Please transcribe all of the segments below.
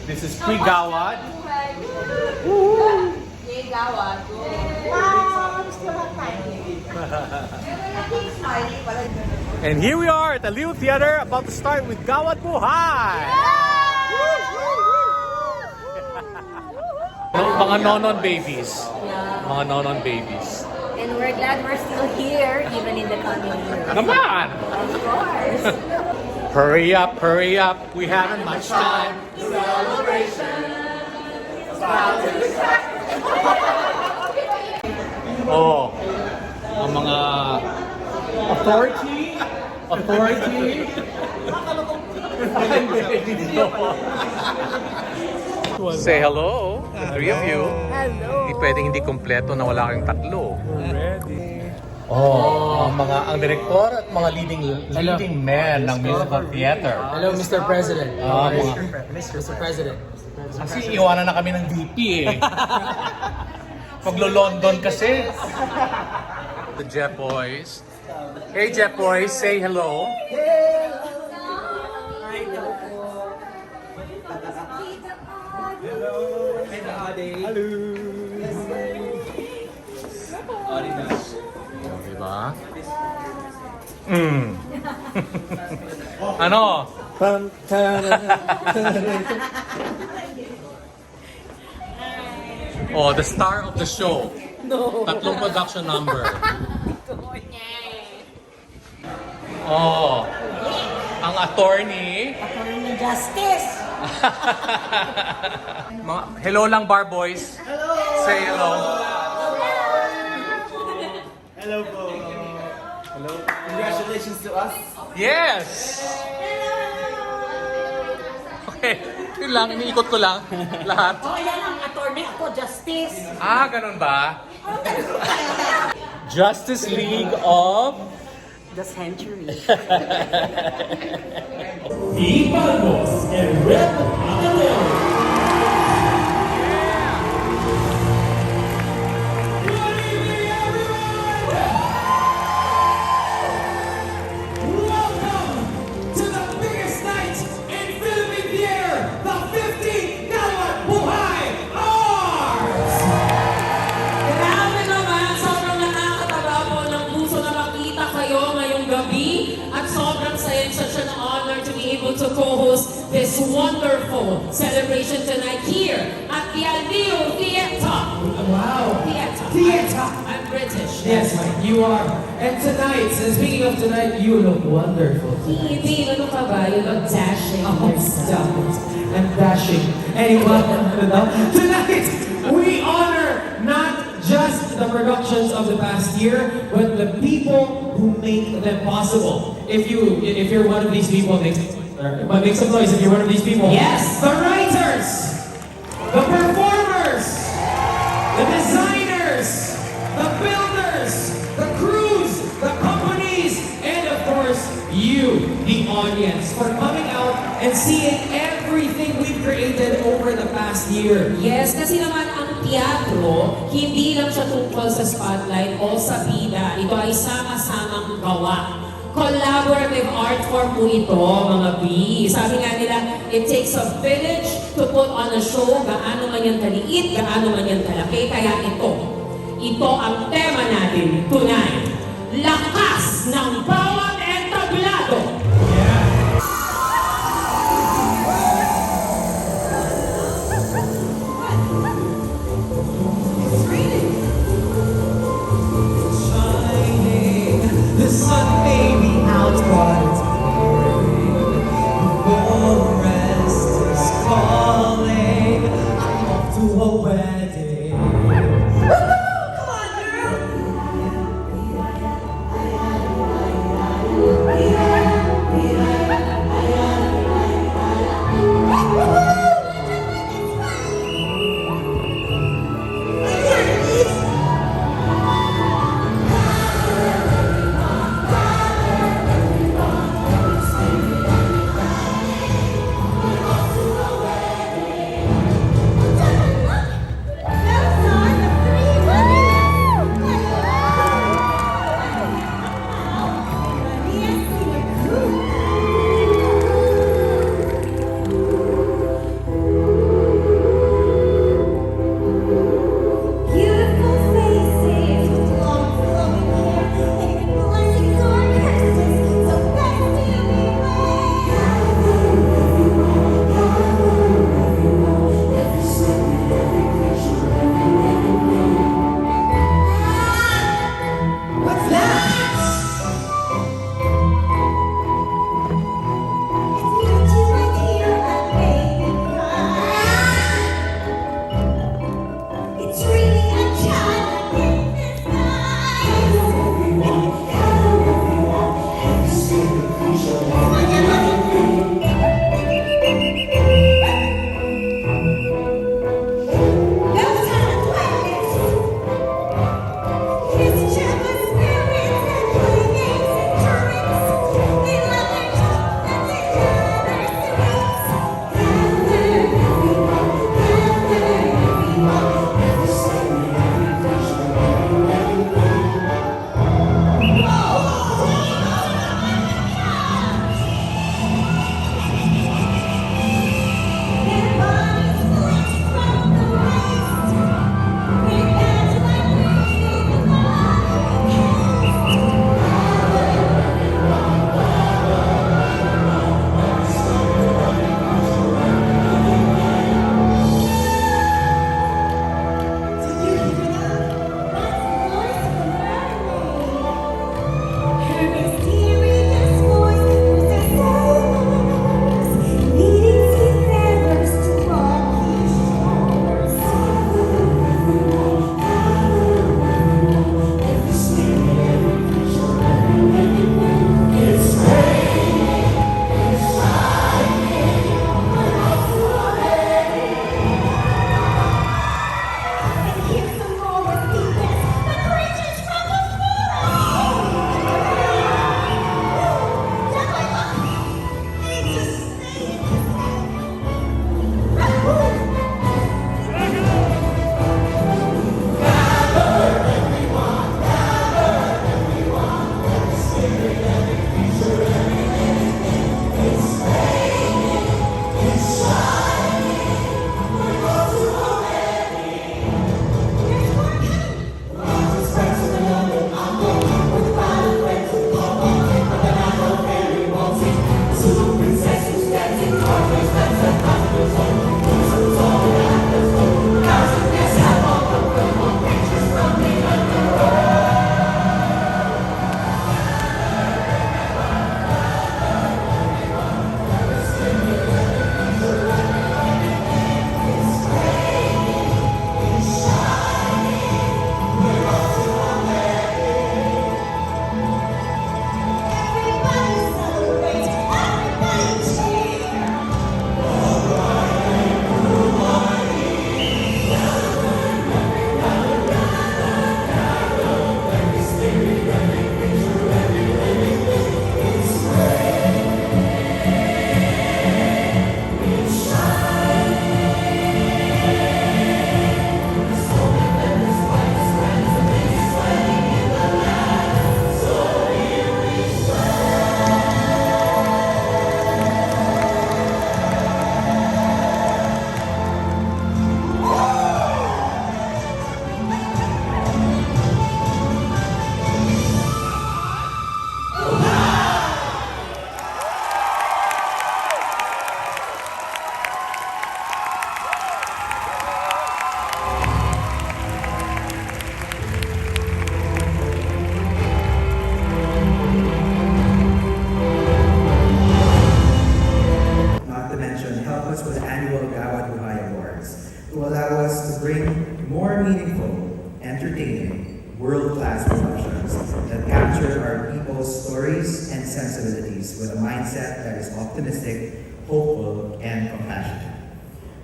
This is Pre-Gawad. Gawad. And here we are at the Liu Theater, about to start with Gawad Buhay! Mga nonon babies. Mga nonon babies. And we're glad we're still here, even in the coming year. Naman! Of course. Hurry up, we haven't much time. Oh, ang mga authority. Say hello, the three of you. Hello. Hindi pwedeng hindi kompleto na wala kang tatlo. Ready. Oh, ang direktor at mga leading men ng musical theater. Hello, Mr. President. Mr. President. Kasi iwanan na kami ng VP eh. Maglo-London kasi. The Jeff Boys. Hey Jeff Boys, say hello. Diba? Ano? Oh, the star of the show. No. Tatlong production number. Oh, ang attorney. Attorney Justice. Hello lang, Bar Boys. Hello. Say hello. Hello po. Hello. Congratulations to us. Yes. Okay, yun lang, iniikot ko lang lahat. Oh, yan ang attorney ako, Justice. Ah, ganun ba? Justice League of... The century. Ibalbos and Red Magalero. Good evening, everyone! Welcome to the biggest night in Philippine Theater, the 50 Gawad Buhay Arts! Grabe naman, sobrang nakakatawa po ng puso na makita kayo ngayong gabi at sobrang saya, such an honor to be able to co-host this wonderful celebration tonight here at the Liu Theater. Wow! Theater. I'm British. Yes, Mike, you are. And tonight, speaking of tonight, you look wonderful. Hindi, ano ka ba? You look dashing. Oh, stop it. I'm dashing. Anyway, tonight, we honor not just the productions of the past year, but the people who make them possible. If you're one of these people, make some noise if you're one of these people. Yes. The writers, the performers, the designers, the builders, the crews, the companies, and of course, you, the audience, for coming out and seeing everything we've created over the past year. Yes, kasi naman ang teatro, hindi lang siya tungkol sa spotlight o sa bida. Ito ay sama-samang gawa. Collaborative art form po ito, mga B. Sabi nga nila, it takes a village to put on a show, gaano man yan kaliit, gaano man yan kalaki. Kaya ito ang tema natin tonight. Lakas ng bawat entablado. The sun may be out, but it's burning. The forest is calling. I'm off to a wedding. Come on, girl! help us with the annual Gawad Buhay Awards to allow us to bring more meaningful, entertaining, world-class productions that capture our people's stories and sensibilities with a mindset that is optimistic, hopeful, and compassionate.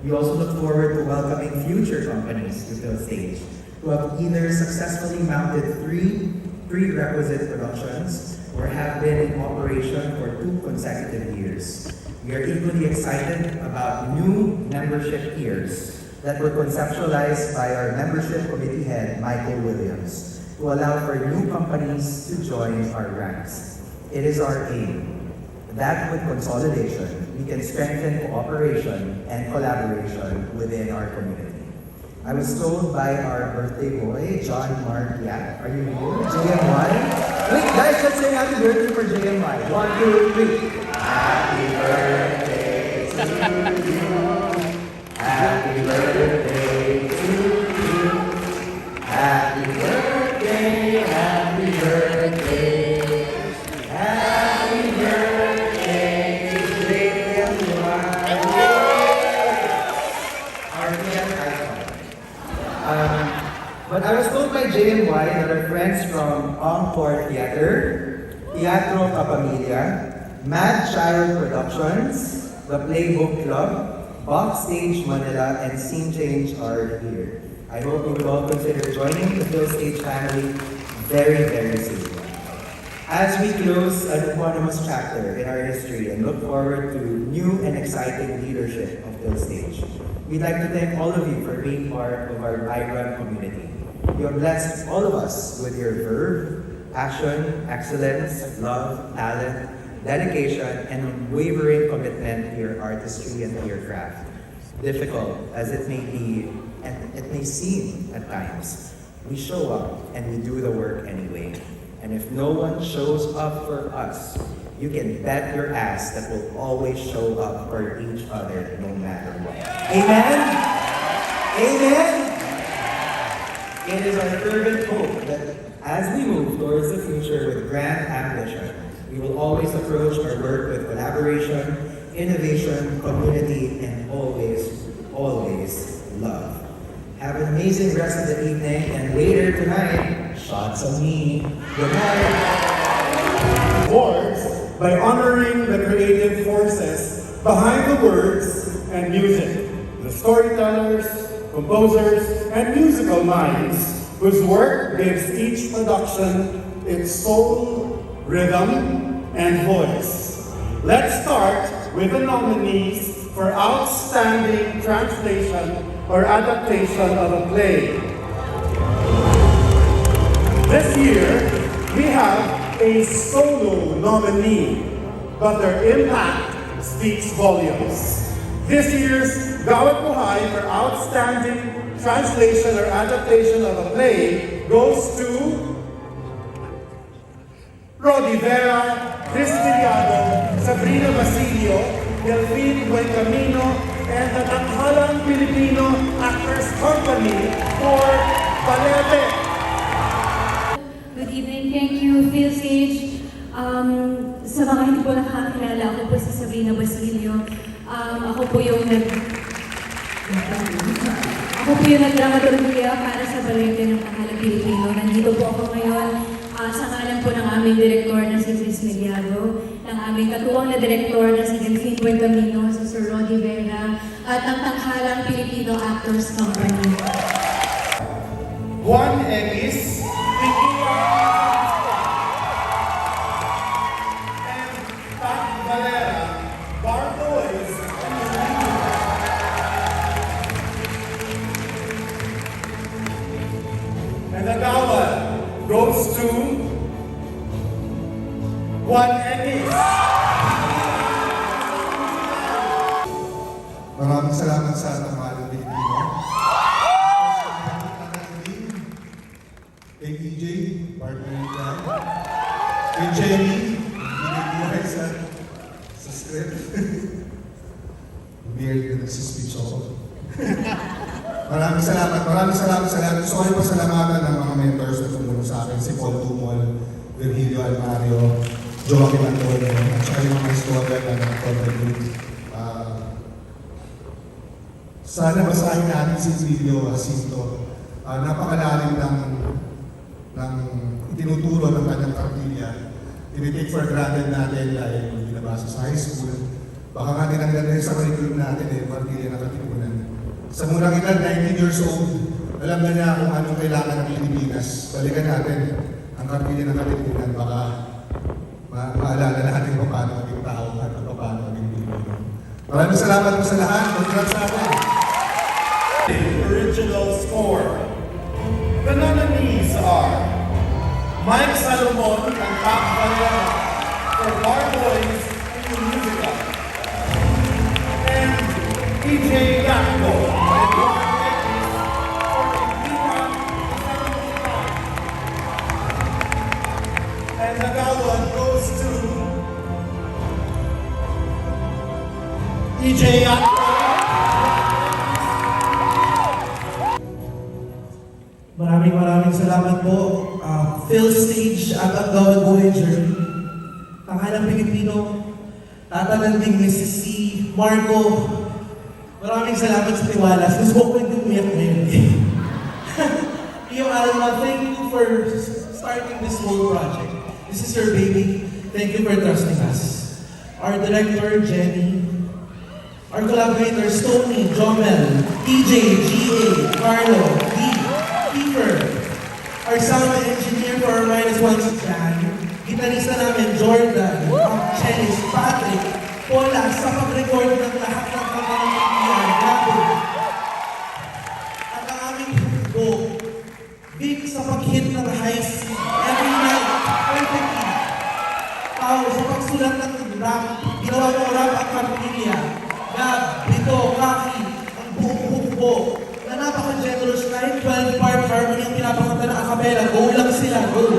We also look forward to welcoming future companies to PhilStage who have either successfully mounted 3 prerequisite productions or have been in operation for 2 consecutive years. We are equally excited about new membership tiers that were conceptualized by our membership committee head, Michael Williams, to allow for new companies to join our ranks. It is our aim that with consolidation, we can strengthen cooperation and collaboration within our community. I was told by our birthday boy, John Mark Yak, are you here? JMY? Wait guys, let's say happy birthday for JMY. 1, 2, 3. Happy birthday to you. Happy birthday to you. Happy birthday, happy birthday. Happy birthday to JMY. Our theater icon. But I was told by JMY that our friends from Encore Theater, Teatro Capamilia, Mad Child Productions, The Playbook Club, Backstage Manila, and Scene Change are here. I hope you will all consider joining the PhilStage family very, very soon. As we close an eponymous chapter in our history and look forward to new and exciting leadership of PhilStage, we'd like to thank all of you for being part of our vibrant community. You have blessed all of us with your verve, passion, excellence, love, talent, dedication, and unwavering commitment to your artistry and to your craft. Difficult as it may be, and it may seem at times, we show up and we do the work anyway. And if no one shows up for us, you can bet your ass that we'll always show up for each other no matter what. Amen? Amen? It is our fervent hope that as we move towards the future with grand ambition, we will always approach our work with collaboration, innovation, community, and always, always love. Have an amazing rest of the evening, and later tonight, shots of me. Good night. Awards by honoring the creative forces behind the words and music, the storytellers, composers, and musical minds whose work gives each production its soul, rhythm, and voice. Let's start with the nominees for Outstanding Translation or Adaptation of a Play. This year, we have a solo nominee, but their impact speaks volumes. This year's Gawad Buhay for Outstanding Translation or Adaptation of a Play goes to Rodi Vera, Chris Villado, Sabrina Basilio, Delphine Buencamino, and the Tanghalang Filipino Actors Company for Balete. Good evening, thank you, PhilStage. Sa mga hindi po nakakilala, ako po si Sabrina Basilio. Ako po yung nagdramaturgiya para sa Balete ng Tanghalang Pilipino. Nandito po ako ngayon sa ngalan po ng aming direktor na si Chris Mediado, ng aming katuwang na direktor na si Delphine Buencamino, si Sir Rodi Vera, at ng Tanghalang Filipino Actors Company. Juan Emis, and Pat Valera, Bar Boys, and the Gawad goes to Juan Emis. Maraming salamat sa Tanghalang Pilipino. Kay TJ, partner niya. Kay Jenny, binigay sa script. Weird na nagsispeech ako. Maraming salamat sa lahat. Gusto ko rin pasalamatan ng mga mentors na tumulong sa akin. Si Paul Tumol, Virgilio Almario, Joaquin Antonio, at saka yung mga historia na nag-contribute. Sana basahin natin si Emilio Jacinto. Napakalalim ng itinuturo ng kanyang kartilya. Tinitake for granted natin dahil ginabasa sa high school. Baka nga tinanggal na sa curriculum natin kartilya ng katipunan. Sa murang edad, 19 years old, alam na niya kung anong kailangan ng Pilipinas. Balikan natin ang kartilya ng katipunan. Baka maalala natin kung paano maging tao at kung paano maging Pilipino. Maraming salamat po sa lahat. Congrats sa atin. Original score. The nominees are Mike Salomon and Pat Valera for Bar Boys in Musical, and PJ Gacko and Juan Lopez for Invita Isang. And the award goes to PJ Gacko. Maraming salamat po. Phil Stage at ang Gawad Voyager. Tanghalang Pilipino. Tatalanding Mrs. C. Marco. Maraming salamat sa tiwala. Gusto ko hindi umiyak ngayon. Iyo Alma, thank you for starting this whole project. This is your baby. Thank you for trusting us. Our director, Jenny. Our collaborators, Tony, Jomel, TJ, GA, Carlo, Lee, Kiefer. Our sound engineer for our -1 si Jan. Gitarista namin, Jordan, cellist, Patrick, Paula, sa pag-record ng lahat ng pagkakaibigan. Grabe. At ang aming hugo, Vic sa pag-hit ng highs every night, perfectly. Pao sa pagsulat ng rap, ginawa ng rap at pamilya. Gab, Rito, Kaki, ang buong hukbo. Na napaka-generous kahit 12-part harmony ang pinapakanta ng acapella. Go lang sila, go!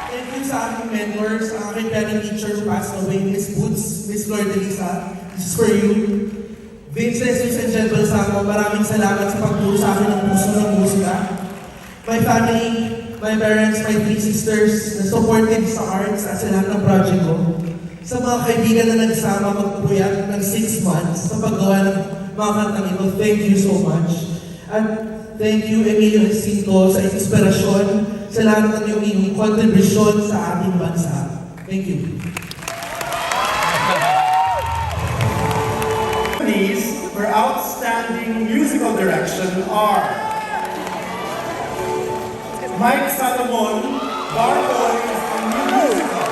Thank you sa aking mentors, sa aking piano teacher who passed away, Miss Boots, Miss Lord Elisa. This is for you. Vince Jesus and Jen Balsamo, maraming salamat sa pagturo sa akin ng puso ng musika. My family, my parents, my 3 sisters na supported sa arts at sa lahat ng project ko. Sa mga kaibigan na nagsama magpupuyat ng 6 months sa paggawa ng mga kantang ito, thank you so much. At thank you, Emilio Jacinto, sa inspirasyon, sa lahat ng iyong kontribusyon sa ating bansa. Thank you. Nominees for outstanding musical direction are Mike Salomon, Bar Boys in New Musical.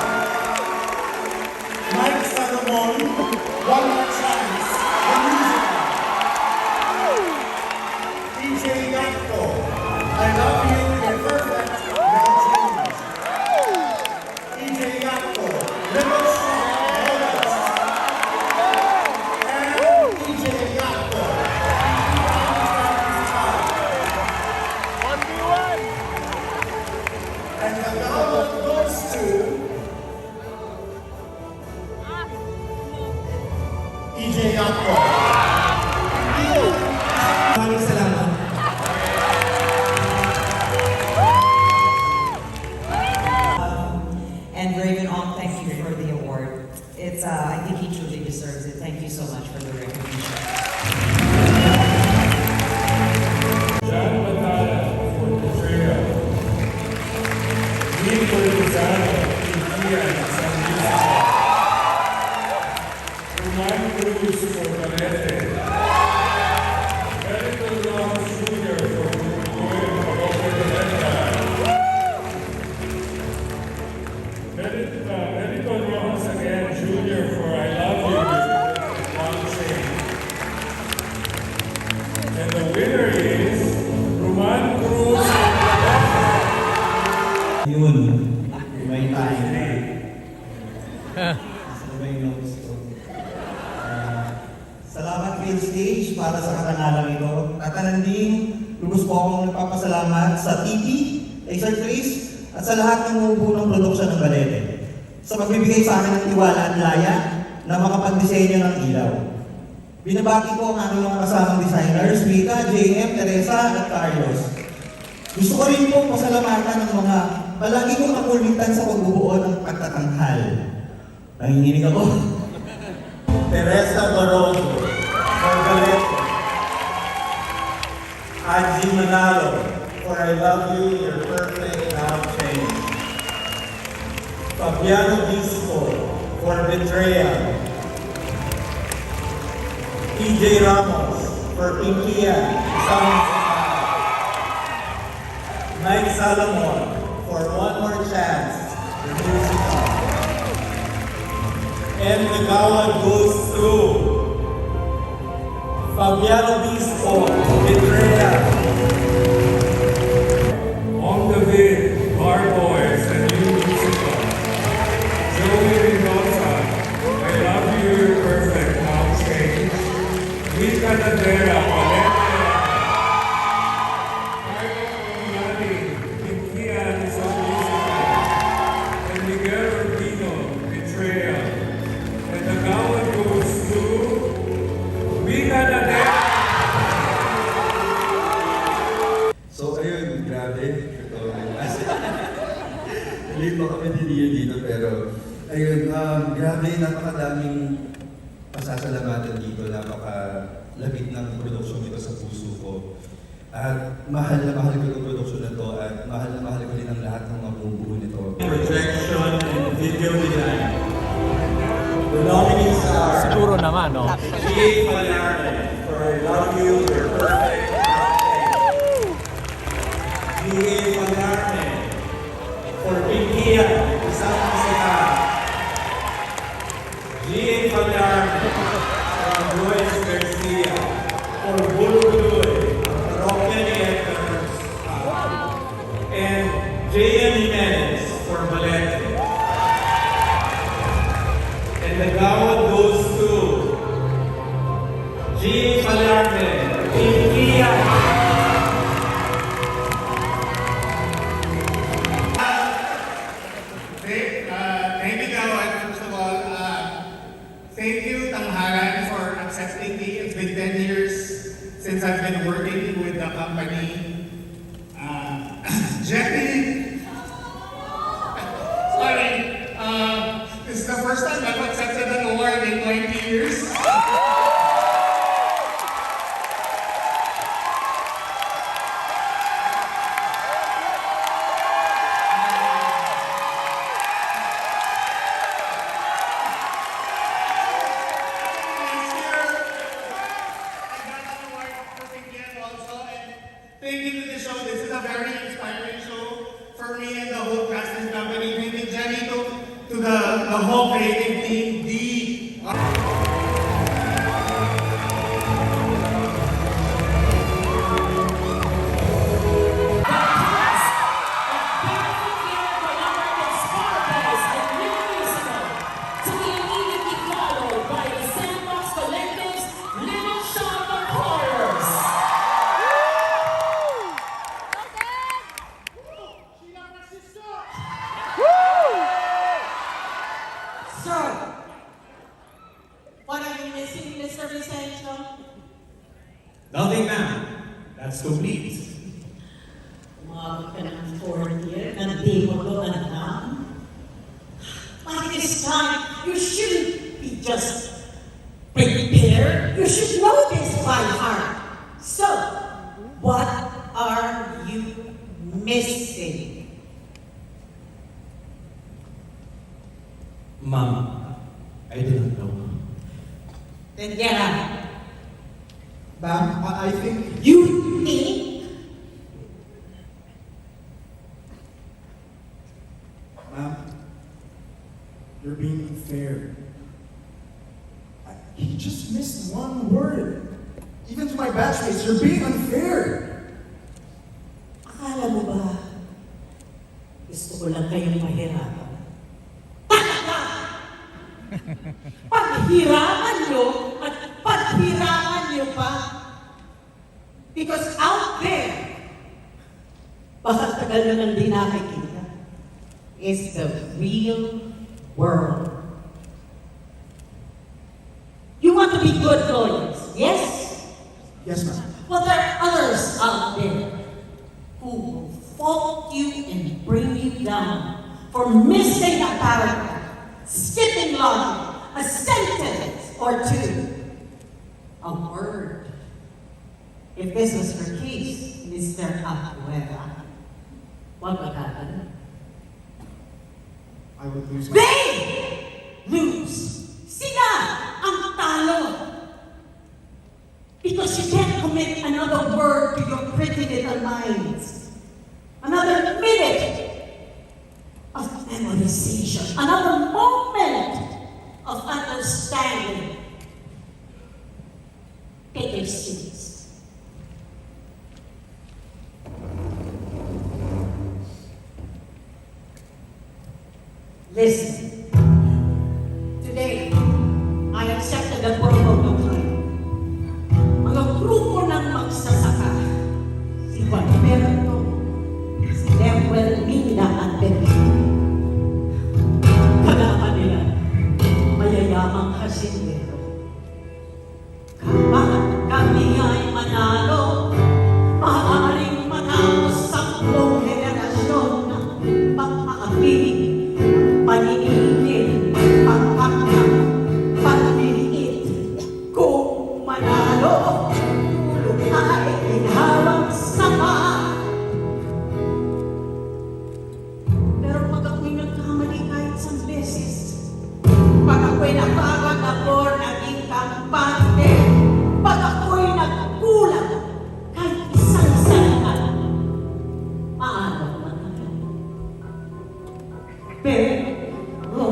Mike Salomon, One More Chance, the musical. DJ Gacko, I Love You, You're Perfect, Now Change. DJ Gacko, Little Song, Moments. And DJ Gacko, and the ballot goes to DJ Gacko. Maraming salamat. And Raven Ong, thank you for the award. I think he truly deserves it. Thank you so much for the recognition. John Matala for Portrayal. Nico Lozano, Ian San Musical. Roman Cruz for Valete. Benito Ramos Jr. for Benito Ramos again Jr. for I Love You, Long Chain. And the winner is Roman Cruz. Yun, may tayo na. Sabay yung gusto. Salamat Phil Stage para sa karangalang ito. Tatananding, lubos po akong nagpapasalamat sa TV, kay Sir Chris, at sa lahat ng umubo ng produksyon ng Balete. Sa magbibigay sa akin ng tiwala at laya na makapag-disenyo ng ilaw. Binabati ko ang aming mga kasamang designers, Rita, JM, Teresa, at Carlos. Gusto ko rin po pasalamatan ng mga palagi kong nakulitan sa pagbubuo ng pagtatanghal. Nanginginig ako. Teresa Baroso for Valete. Manalo, for I Love You, You're Perfect, Now Change. Fabiano Bispo, for Betrayal. PJ Ramos, for Pinkia, Sounds. Mike Salomon, for One More Chance, the musical. And the gala goes to Fabiano Bispo, Betrayal. On the Way, Boys, a new musical. Joey Rinosa, I Love You, You're Perfect, Now Change. Mika Nadera, Valencia. Carlo Milani, Pinkian is a musical. And Miguel Urbino, Betrayal. And the gala goes to Mika Nadera. So ayun, grabe. Late pa kami dito pero ayun, grabe, napakadaming pasasalamatan dito, napakalapit ng produksyon nito sa puso ko. At mahal na mahal ko yung produksyon na to at mahal na mahal ko rin ang lahat ng mabubuo nito. Projection and video design. The nominees are Siguro naman, no? G.A. Malarne, for I Love You, You're Perfect, Now Change. G.A. Malarne, for Pinkia, Isang Masaya. G.A. Malarne, for Luis Garcia, for Bulubuloy, Parokya ni Edgar, and J.N. Jimenez, for Valente. And the gawad goes to G. Malarne, Pinkia. Thank you, Gawad, first of all. Thank you, Tanghalan, for accepting me. It's been 10 years since I've been working with the company. Jenny, sorry, this is the first time I've accepted an award in 20 years. Thank you to the show. This is a very inspiring show for me and the whole cast and company. Thank you, Jenny, to the whole creative team, What are you missing, Mr. Vicencio? Nothing, ma'am. That's complete. Umabot ka ng 4th year, na di mo to alam. By this time, you shouldn't be just prepared. You should know this by heart. So, what are you missing? Ma'am, I do not know. Then get out. Ma'am, I think... You think? Ma'am, you're being unfair. He just missed one word. Even to my batchmates, you're being unfair. Akala mo ba, gusto ko lang kayong mahirapan? Talaga! Paghirapan nyo at paghirapan nyo pa. Because out there, baka tagal na nang di nakikita, is the real world. You want to be good lawyers, yes? Yes, ma'am. Well, there are others out there who will fault you and bring you down for missing a paragraph, skipping logic, a sentence or two, a word. If this was her case, Mr. Abuela, what would happen? I would lose my... They lose. Sila ang talo. Because you can't commit another word to your pretty little minds. Another minute of memorization. Another moment of understanding. Take your seats. Listen. Today, I accepted the protocol. Mga grupo ng magsasaka, si Gualberto, si Lemuel Mina at Bebe. Kalaban nila, mayayamang hasindero. Kapag kami ay manalo, maaaring matapos sampung henerasyon ng pag-aabig, paninigil, pagkakak, pagliliit. Kung manalo, tulog ay inhawang sama. Pero pag ako'y nagkamali kahit isang beses, pag ako'y napagod ako naging kampante, pag ako'y nagkulang kahit isang salita, maalam manalo. Pero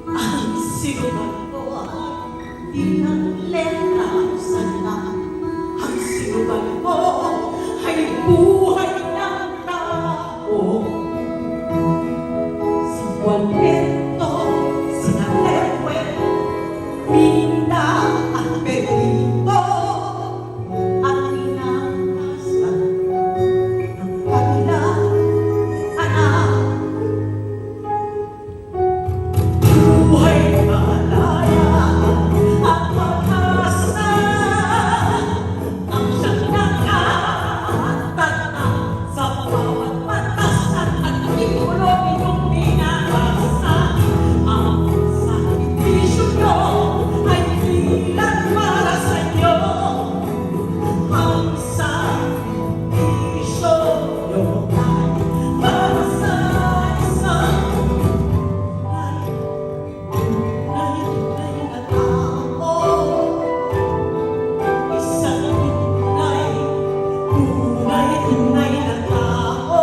ang sinuman ko ay di ng letra ang salita. Ang sinuman ko ay buhay ng tao. Si Gualberto, si Lemuel, Mina at Benito ang inakasan ng kanilang anak. Buhay malaya at pag-asa ang siyang nakatanda sa bawat batas at artikulo inyong binabasa. Ang sakripisyo nyo ay bilang para sa inyo. Ang sakripisyo nyo ay para sa isang tunay na tao. Isang tunay na tao.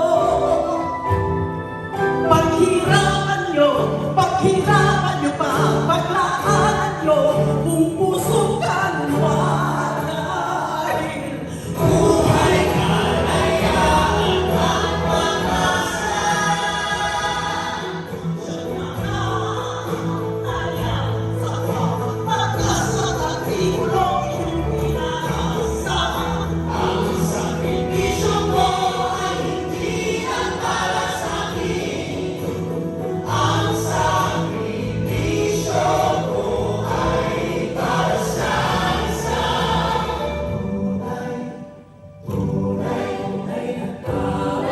Paghirapan nyo pa, paglaanan nyo, kung puso kalwalay. Buhay kalayaan at pag-asa. Sa bawat batas at artikulo inyong binabasa. Ang sakripisyo mo ay hindi lang para sa akin. Ang sakripisyo mo ay para sa isang tunay na tao.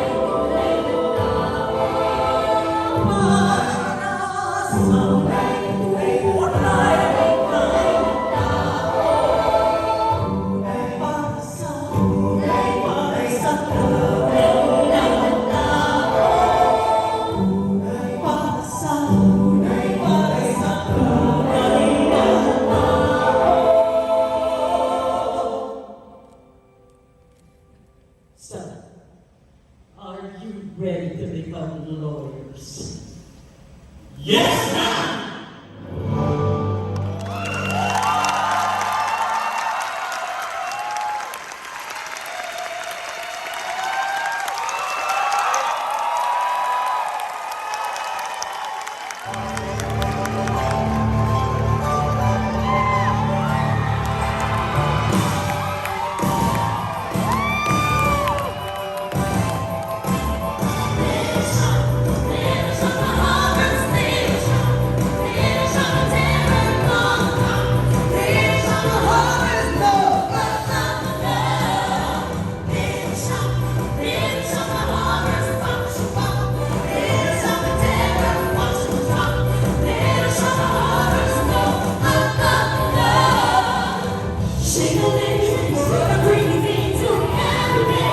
Para sa tunay So, are you ready to become lawyers? Yes, ma'am! Shake a leg, bring me to heaven.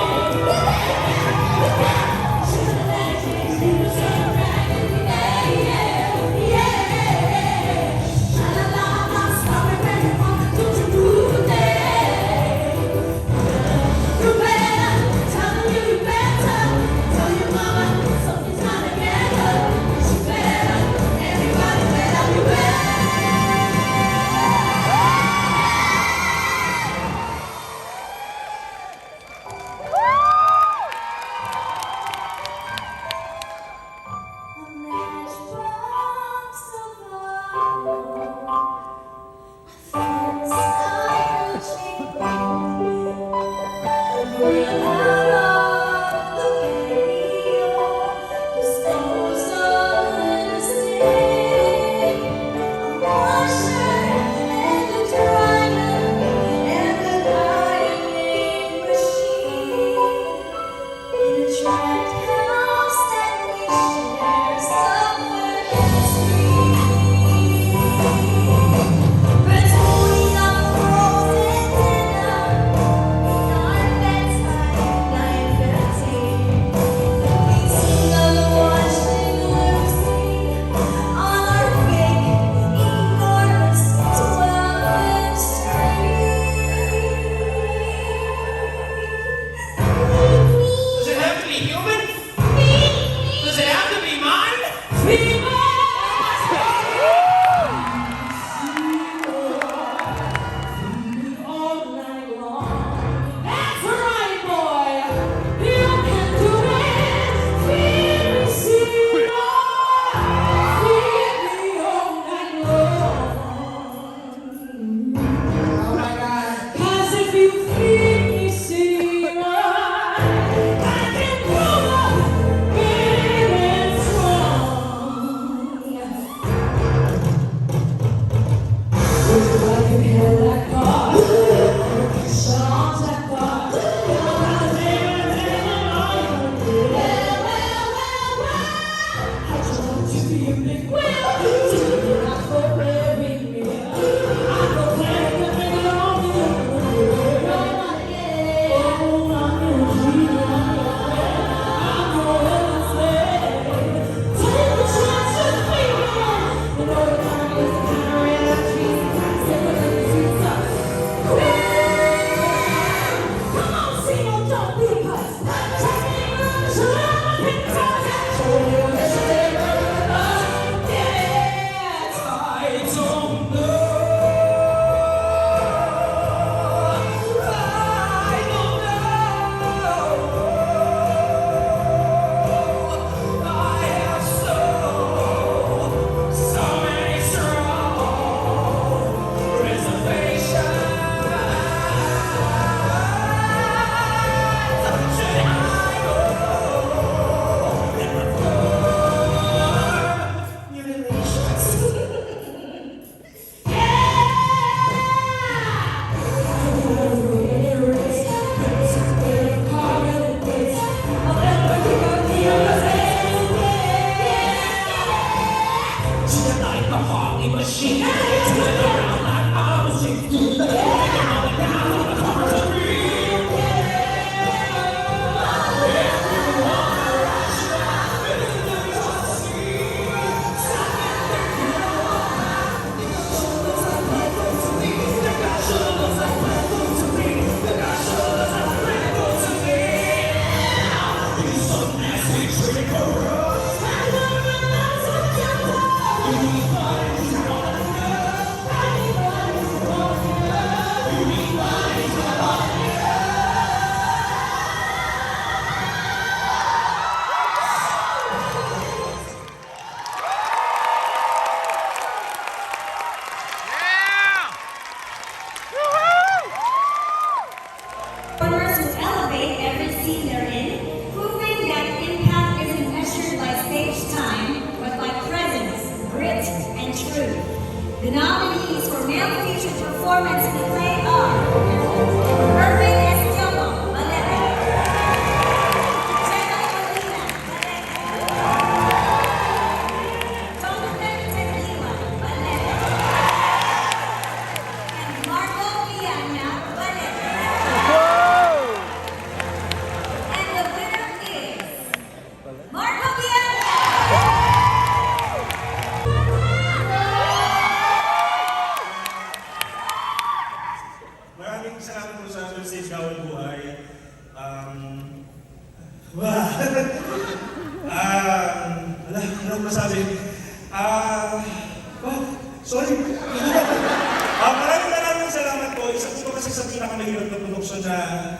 The nominees for male featured performance in the play are Irving Estiomo, Balete; Jenna Molina, Balete; Jonathan Tequila, Balete; and Marco Viana, Balete. And the winner is Marco Viana! Maraming salamat po sa Stage Gawin Buhay. Ano masabi? Sorry. Maraming salamat po. Isa po kasi sa pinakamahirap na produksyon na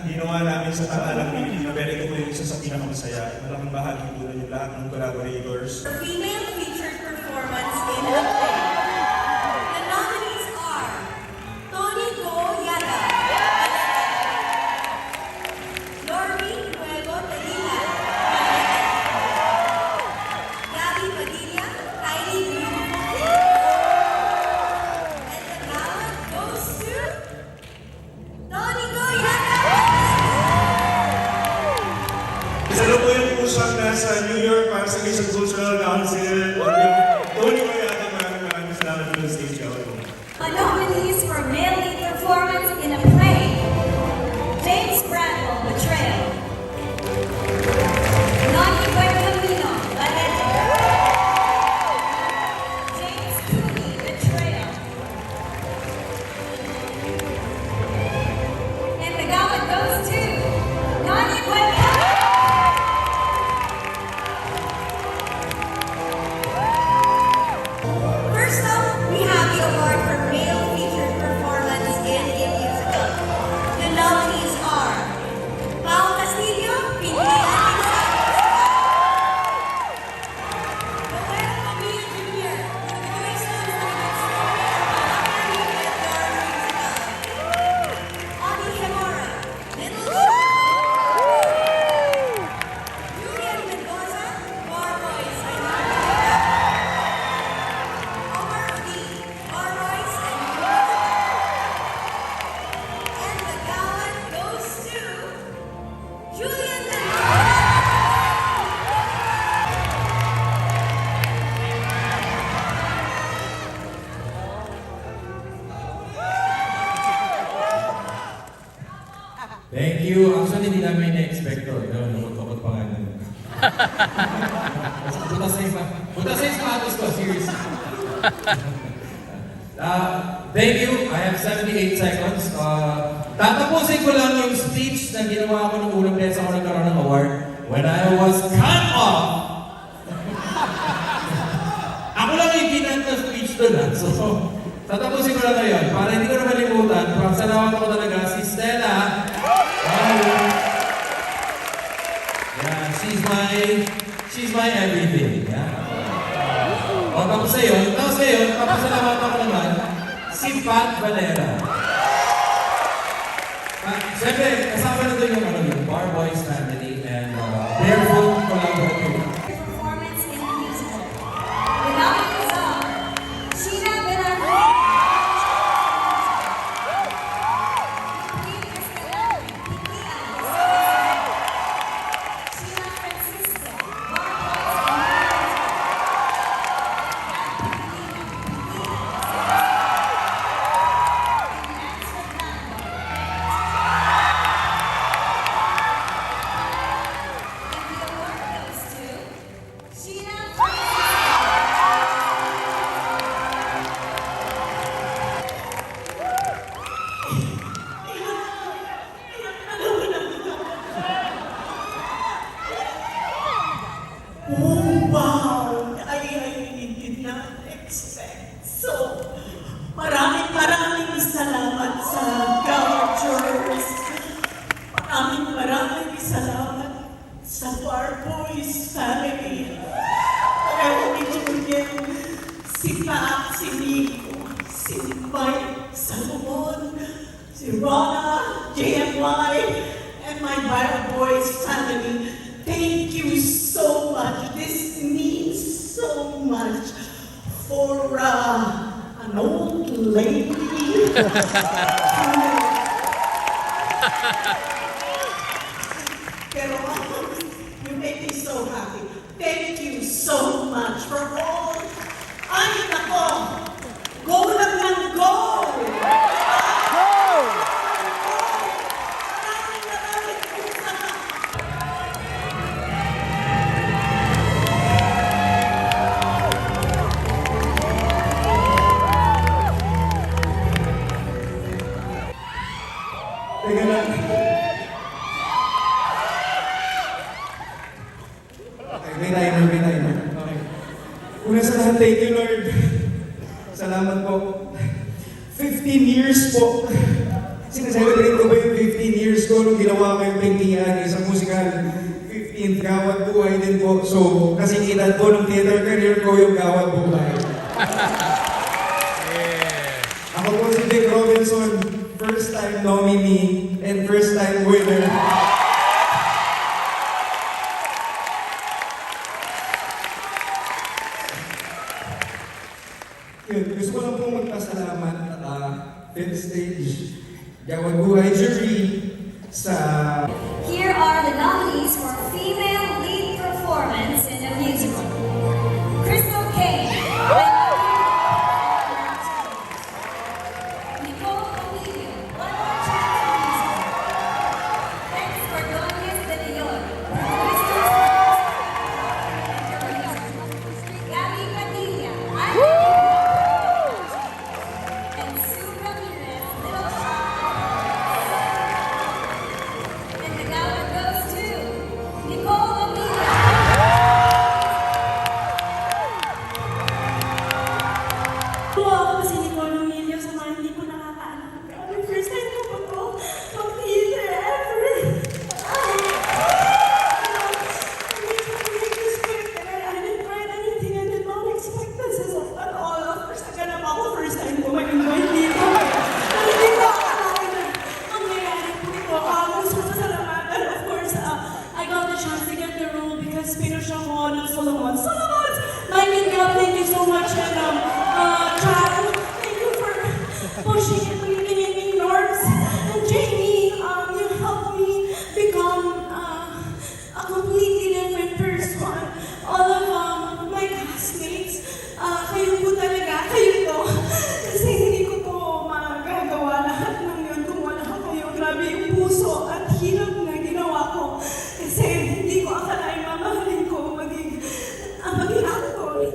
ginawa namin sa Tatalang Pilipino. Pero ito po yung isa sa pinakamasaya. Malaking bahagi po na yung lahat ng collaborators. Female featured performance in a play. The nominees are Tony Go Yada, sa New York para sa Asian Cultural Council. Tony Mayata, maraming salamat po sa stage show. Nominees for male lead performance in a play: James Bradwell, Betrayal. Nani Buenavino, Balete. James Cooney, Betrayal. And the gala goes to Nani Buenavino. First up, we have the award for male featured performance in a musical. The nominees are Pao Castillo, Pintian Noel Camille Jr., for the Gracelands of Audi Hemora, Little Shop, Julian Mendoza, Bar Boys, Omar Udi, Bar Boys, and the gala goes to Julian Mendoza. Thank you. Actually, hindi namin na-expect to. Lumot-lumot pa nga nun. Butas sa yung sapatos ko, seriously. Thank you. I have 78 seconds. Tatapusin ko lang yung speech na ginawa ko nung unang beses ako nagkaroon ng award. When I was cut off. Ako lang yung ginant na speech doon. So, tatapusin ko lang ngayon. Para hindi ko na malimutan, salamat ako talaga si Stella. Yeah, she's my everything. Yeah. O, tapos ngayon, salamat ako naman, si Pat Valera. Siyempre, kasama na doon yung Bar Boys family and Barefoot Collaborative. Performance in the musical. The nominees are Sheena Benarroy, Sheena Francisco, Bar Oh, wow! I did not expect. So, maraming salamat sa vouchers. Maraming salamat sa Bar Boys family. Pareho ni Julian, si Pat, si Nico, si Mike Salomon, si Rona, JMY, and my Bar Boys family. Thank you so much. This means so much for an old lady. Pero you make me so happy. Thank you so much for all. Ay, nako! Go lang ng go! Teka lang. Okay, may timer. Okay. Una sa lahat, thank you, Lord. Salamat po. 15 years po. Sinaselebrate ko ba yung 15 years ko nung ginawa ko yung Pintian, isang musical. 15th, Gawad Buhay din po. So, kasikitan po ng theater career ko yung Gawad Buhay. Ako po si Dick Robinson, first time nominee and first time winner. Yun, gusto ko lang pong magpasalamat fifth stage, Gawad Buhay jury sa... Here are the nominees for female lead performance. grabe yung puso at hirap na ginawa ko. Kasi hindi ko akalain mamahalin ko maging actor.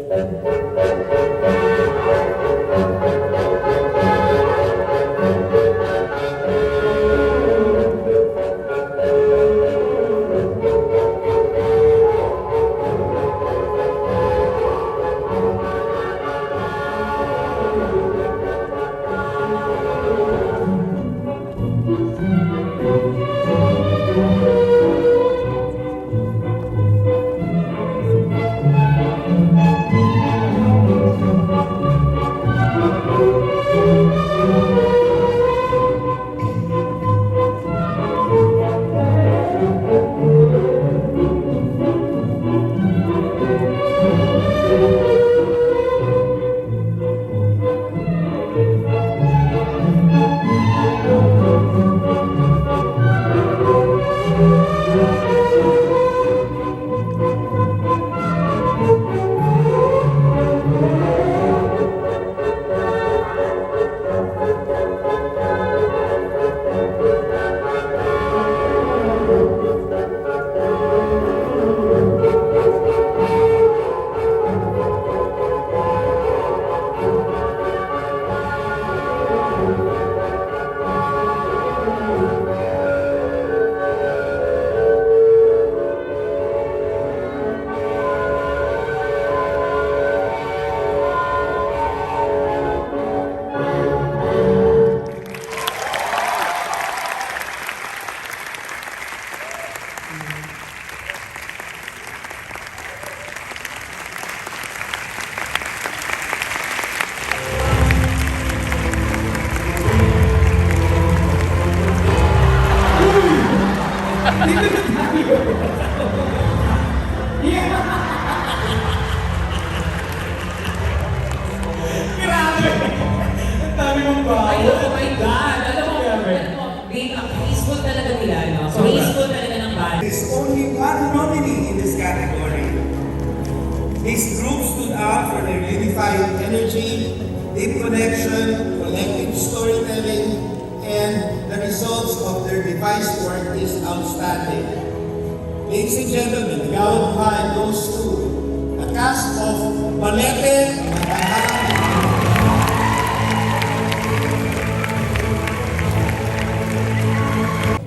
Grabe! Ang dami mong baho. Ay, oh my God! Alam mo, graceful talaga nila, no? Graceful talaga ng band. There's only one nominee in this category. This group stood out for their unified energy, deep connection, collective storytelling, and the results of their devised work is outstanding. Ladies and gentlemen, the Gawad Pride goes to the cast of Balete Mataharang.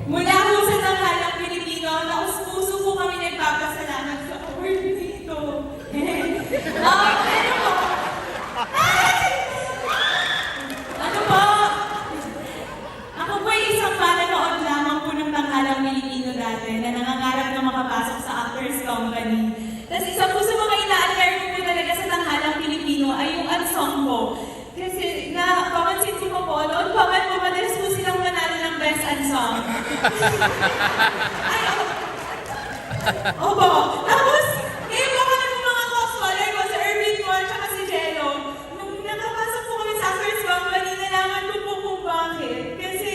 Mula po sa tanghalang Pilipino, taos-puso po kami nagpapasalamat sa award nito. Ano po? Ano po? Ako po ay isang manonood lamang po ng tanghalang Pilipino dati na nangangarap na makapasok sa Actors Company. Tapos isa po sa mga ina-admire ko po talaga sa tanghalang Pilipino ay yung unsong ko. Kasi papansin ko po, noon pa man po madalas po silang manalo ng Best Unsong. Ay, opo. Tapos, ngayon po kami ng mga co-scholar ko, si Erwin ko at saka si Jello. Nung nakapasok po kami sa Actors Company, nalaman ko po kung bakit. Kasi,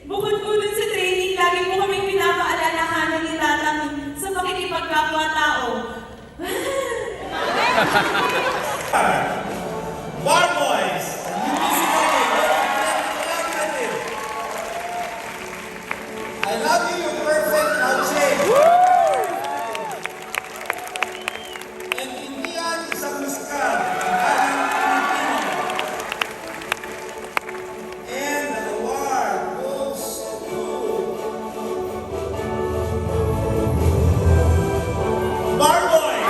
bukod po dun sa training, lagi po kami pinapaalalahanan ni Tatang sa pakikipagkapwa-tao. Bar Boys, a new musical collaborative. I love you, you're perfect, now change. And hindi yan isang musikal, ang Pilipino. And the award goes to Bar Boys.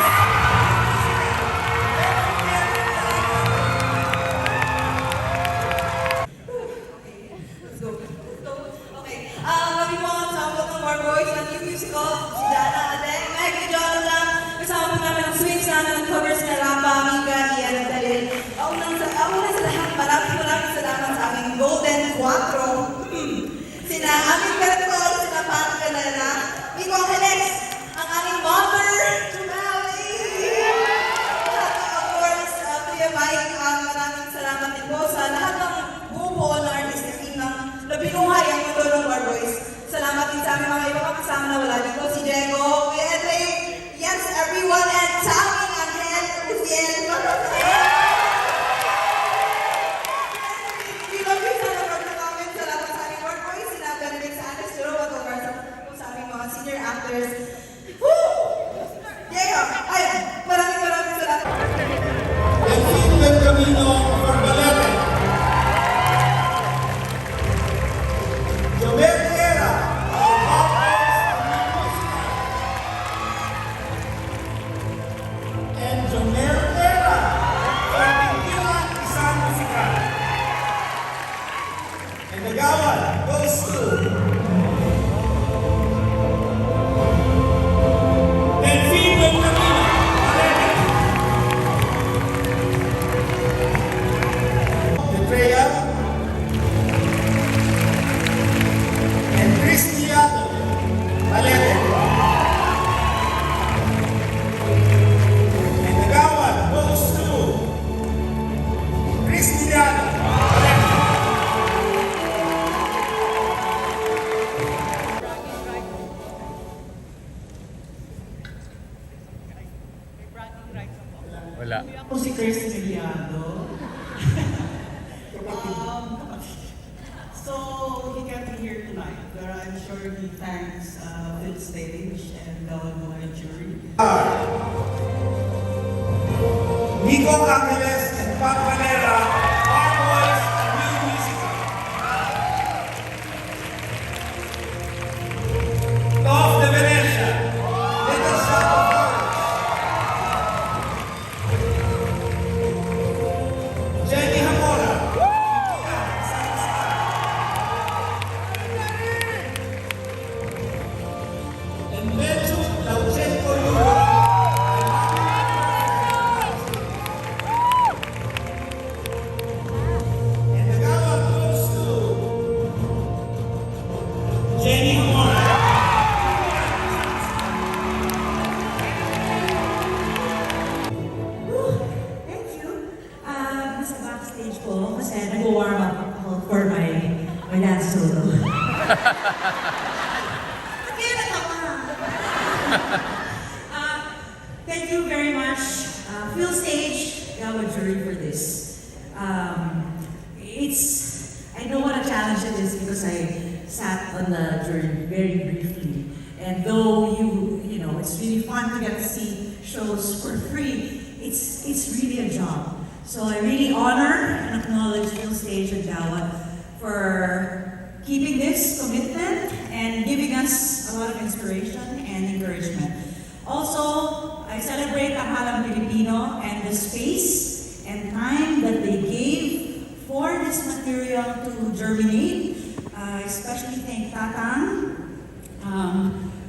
Okay. Kami po ang sample ng War Boys ng new musical, si Dana Adeng, Maggie Jonathan, kasama po namin ang swings namin ng covers na Rapa, Mika, Ian at Dalil. Una sa lahat, maraming salamat sa aming Golden Quattro. Sina aming Karakol, sina Pat Canela, Miko Alex, ang aming mother, Jumali. Of course, Kuya Mike, maraming salamat din po sa lahat ng buo ng artistic team ng Labinunghay ang mundo ng War Boys. Salamat din sa aming mga iba pang kasama na wala dito. Si Diego, Kuya Edwin, yes, everyone, and Tommy, Angel, Luciel, we love you sa lahat ng comment. Salamat sa aming War Boys, sina Benedict actors. Woo! Yeah! Ay, maraming salamat. Delphine Benjamino for Balete. Joel Guerra for Vocals and Jonel Guerra for Pinkilan Isang Musical. And the gawad goes to Delphine Benjamino, Balete. Betrayal and Chris Miliato, Balete. And the gawad goes to Chris Miliato, Balete. Wala. Ako si Chris Miliado. So, he can't be here tonight, but I'm sure he thanks Phil Stage and the jury. Nico Angeles and Pat Valera, our boys, new musical. Of the Venetia, Little Shop of Horrors. Jenny Hamora. And Mechu Lauchenko Europe. And the gawad goes to Jenny Hamora. Thank you. Nasa backstage po kasi nag-warm up ako for my dance solo. Kaya natawa. Thank you very much, Phil Stage, Gawad jury for this. I know what a challenge it is because I sat on the jury very briefly. And though you know, it's really fun to get to see shows for free, it's really a job. So I really honor and acknowledge Phil Stage and Gawad for keeping this commitment and giving us a lot of inspiration and encouragement. Also, I celebrate ang Halang Pilipino and the space and time that they gave for this material to germinate. I especially thank Tatang,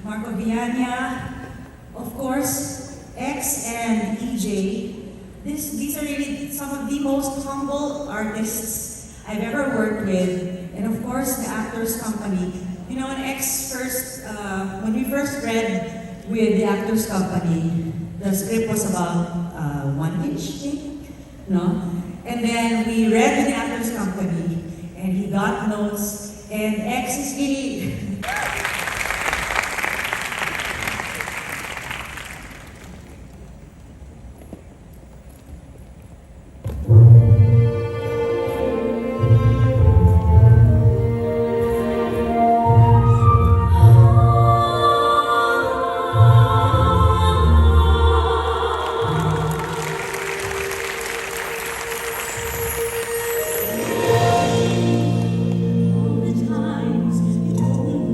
Marco Viana, of course, X and EJ. These are really some of the most humble artists I've ever worked with. And of course, the Actors Company. You know, when we first read with the Actors Company, the script was about 1 page, I think, no? And then we read with the Actors Company, and he got notes, and X is really... All the times you told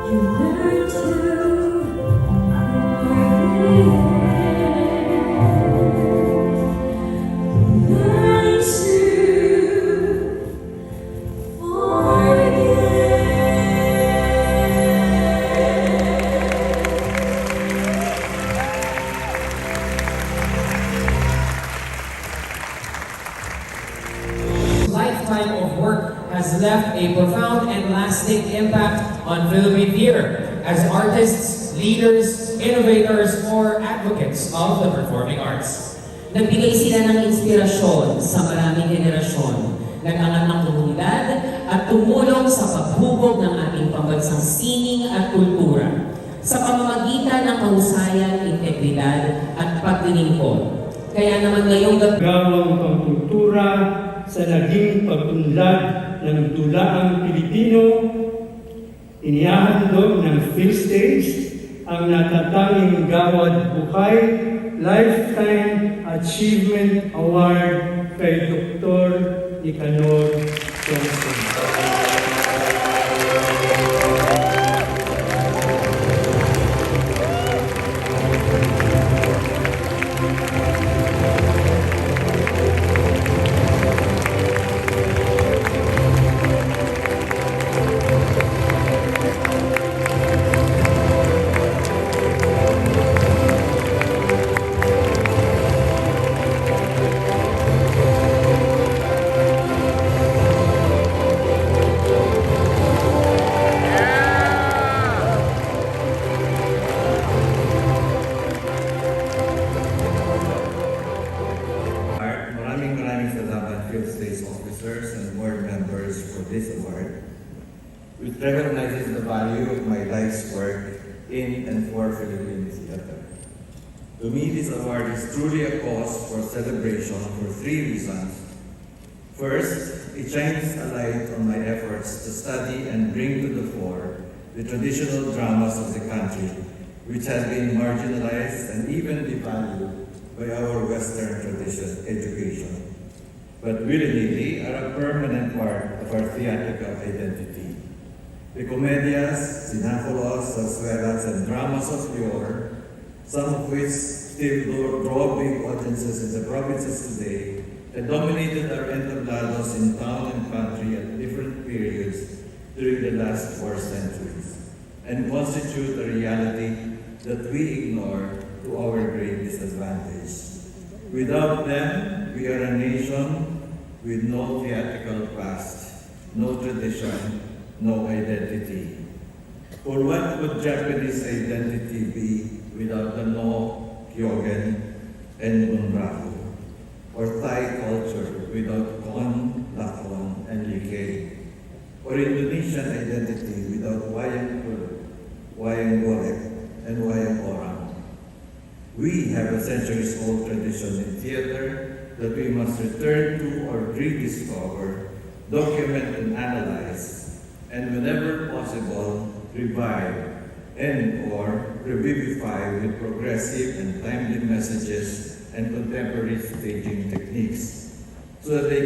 You learn to learn to Lifetime of work has left a profound and lasting impact on Philippine theater as artists, leaders, innovators, or advocates of the performing arts. Nagbigay sila ng inspirasyon sa maraming henerasyon, nag-angat ng komunidad at tumulong sa paghubog ng ating pambansang sining at kultura sa pamamagitan ng kahusayan, integridad at paglilingkod. Kaya naman ngayong gabi, gawang pangkultura sa naging pag-unlad ng dulaang Pilipino, inihahandog ng PhilStage ang natatanging Gawad Buhay Lifetime Achievement Award kay Dr. Nicanor Johnson. Maraming salamat Field State officers and board members for this award, which recognizes the value of my life's work in and for Philippine theater. To me, this award is truly a cause for celebration for three reasons. First, it shines a light on my efforts to study and bring to the fore the traditional dramas of the country, which has been marginalized and even devalued by our Western tradition education, but really are a permanent part of our theatrical identity. The comedias, sinaculos, zarzuelas, and dramas of yore, some of which still draw big audiences in the provinces today, that dominated our entablados in town and country at different periods during the last 4 centuries, and constitute a reality that we ignore to our great disadvantage. Without them, we are a nation with no theatrical past, no tradition, no identity. For what would Japanese identity be without the No, Kyogen, and Bunraku? Or Thai culture without Kon, Lakon, and Likay? Or Indonesian identity without Wayang Kulit, Wayang Golek, and Wayang Orang? We have a centuries-old tradition in theater that we must return to or rediscover, document and analyze, and whenever possible, revive and or revivify with progressive and timely messages and contemporary staging techniques, so that they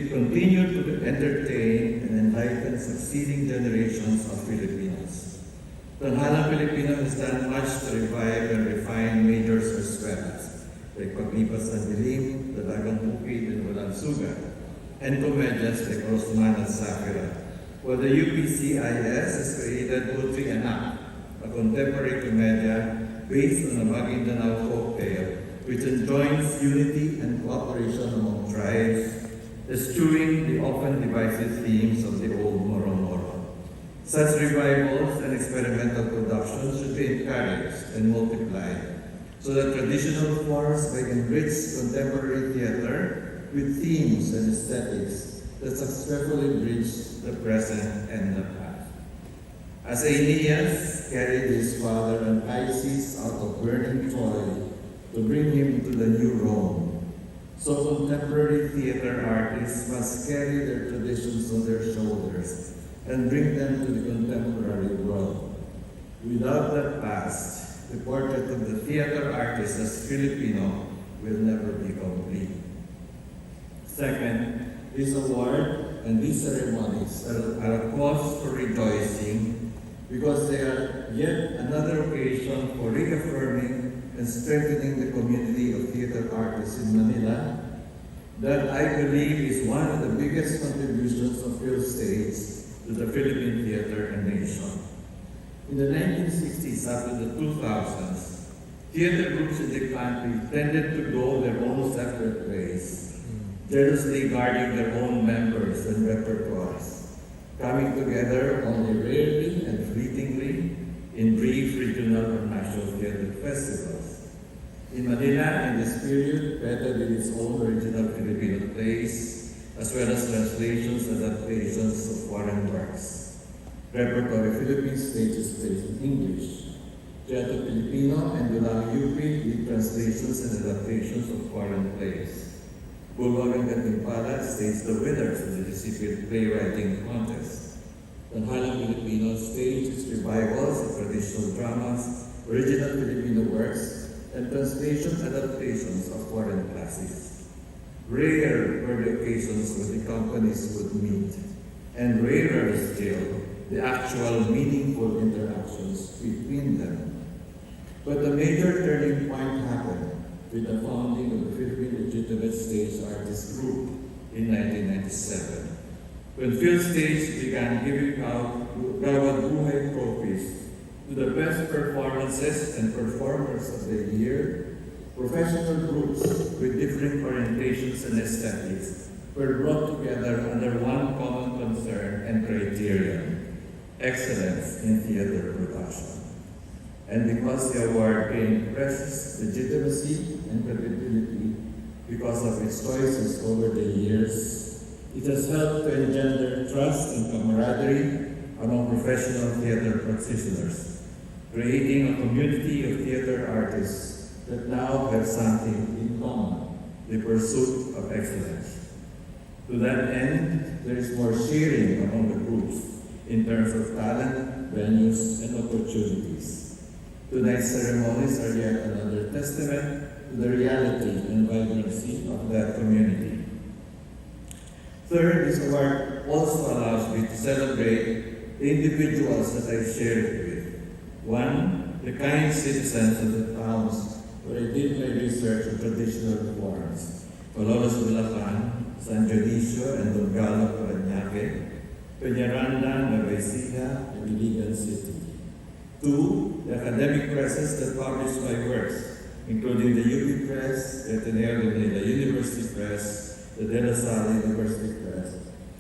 continue to entertain and enlighten succeeding generations of Filipinos. Tanghalang Pilipino has done much to revive and refine major zarzuelas like Paglipas ng Dilim, Dalagang Bukid, and Walang Sugat, and comedias like Rosman at Safira, while the UPCIS has created Putri Anak, a contemporary comedia based on a Maguindanao folktale which enjoins unity and cooperation among tribes, eschewing the often divisive themes of the old Moro-Moro. Such revivals and experimental productions should be encouraged and multiplied, so that traditional forms may enrich contemporary theater with themes and aesthetics that successfully bridge the present and the past. As Aeneas carried his father Anchises out of burning Troy to bring him to the new Rome, so contemporary theater artists must carry their traditions on their shoulders and bring them to the contemporary world. Without that past, the portrait of the theater artist as Filipino will never be complete. Second, this award and these ceremonies are a cause for rejoicing because they are yet another occasion for reaffirming and strengthening the community of theater artists in Manila that I believe is one of the biggest contributions of PhilStage to the Philippine theater and nation. In the 1960s up to the 2000s, theater groups in the country tended to go their own separate ways, jealously guarding their own members and repertoires, coming together only rarely and fleetingly in brief regional or national theater festivals. In Manila, in this period, PETA did its own original Filipino plays, as well as translations and adaptations of foreign works. Repertory Philippine stages plays in English. Teatro Filipino and Dulang UP did translations and adaptations of foreign plays. Bulwag and Gantimpala staged the winners of the recipient playwriting contest. Tanghalang Filipino staged its revivals of traditional dramas, original Filipino works, and translation adaptations of foreign classics. Rare were the occasions when the companies would meet, and rarer still the actual meaningful interactions between them. But the major turning point happened with the founding of the Philippine Legitimate Stage Artists Group in 1997, when PhilStage began giving out Gawad Buhay trophies to the best performances and performers of the year. Professional groups with different orientations and aesthetics were brought together under one common concern and criterion: excellence in theater production. And because the award gained precious legitimacy and credibility because of its choices over the years, it has helped to engender trust and camaraderie among professional theater practitioners, creating a community of theater artists that now have something in common: the pursuit of excellence. To that end, there is more sharing among the groups in terms of talent, venues, and opportunities. Tonight's ceremonies are yet another testament to the reality and vibrancy of that community. Third, this award also allows me to celebrate the individuals that I shared it with. One, the kind citizens of the towns where I did my research on traditional forms: Malolos, Bulacan, San Dionisio, and Donggala, Parañaque, Peñaranda, Nueva Ecija, and Iligan City. Two, the academic presses that publish my works, including the UP Press, the Ateneo de Manila University Press, the De La Salle University Press,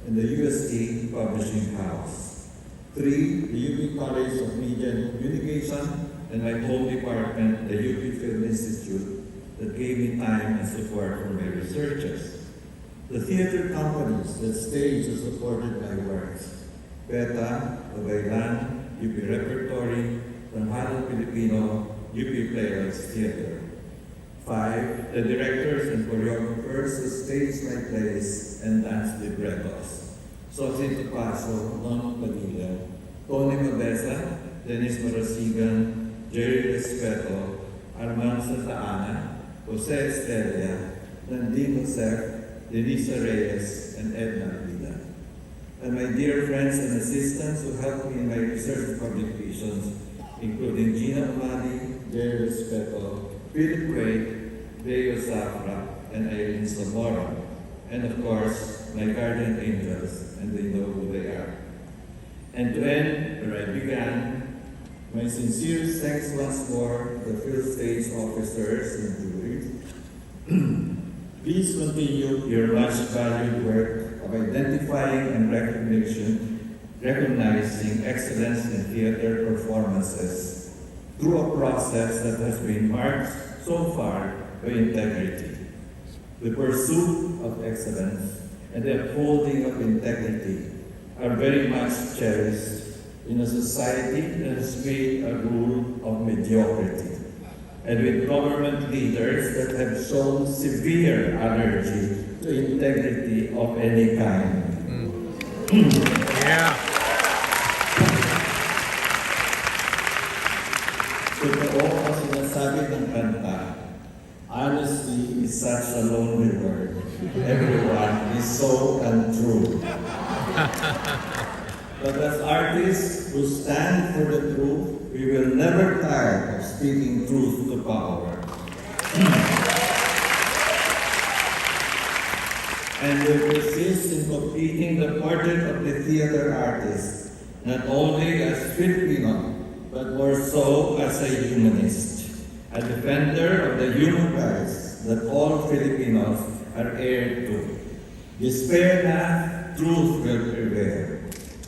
and the UST Publishing House. Three, the UP College of Media and Communication, and my home department, the UP Film Institute, that gave me time and support for my researches. The theater companies that staged and supported my works: PETA, Babaylan, UP Repertory, Tanghalang Filipino, UP Playwrights Theater. Five, the directors and choreographers who staged my plays and dance librettos: Soxito Paso, Non Padilla, Tony Mabesa, Dennis Marasigan, Jerry Respeto, Armand Santa Ana, Jose Estrella, Nandine Joseph, Denisa Reyes, and Edna Vida. And my dear friends and assistants who helped me in my research and publications, including Gina Amadi, Jerry Respeto, Philip Wade, Beo Zafra, and Irene Zamora. And of course, my guardian angels, and they know who they are. And to end where I began, my sincere thanks once more to the PhilStage officers and juries. Please continue your much valued work of identifying and recognizing excellence in theater performances through a process that has been marked so far by integrity. The pursuit of excellence and the upholding of integrity are very much cherished in a society that has made a rule of mediocrity, and with government leaders that have shown severe allergy to integrity of any kind. Yeah. Totoo ang sinasabi ng kanta, honesty is such a lonely word. Everyone is so untrue. But as artists who stand for the truth, we will never tire of speaking truth to power. And we persist in completing the portrait of the theater artist, not only as Filipino, but more so as a humanist, a defender of the human rights that all Filipinos are heir to. Despair na, truth will prevail.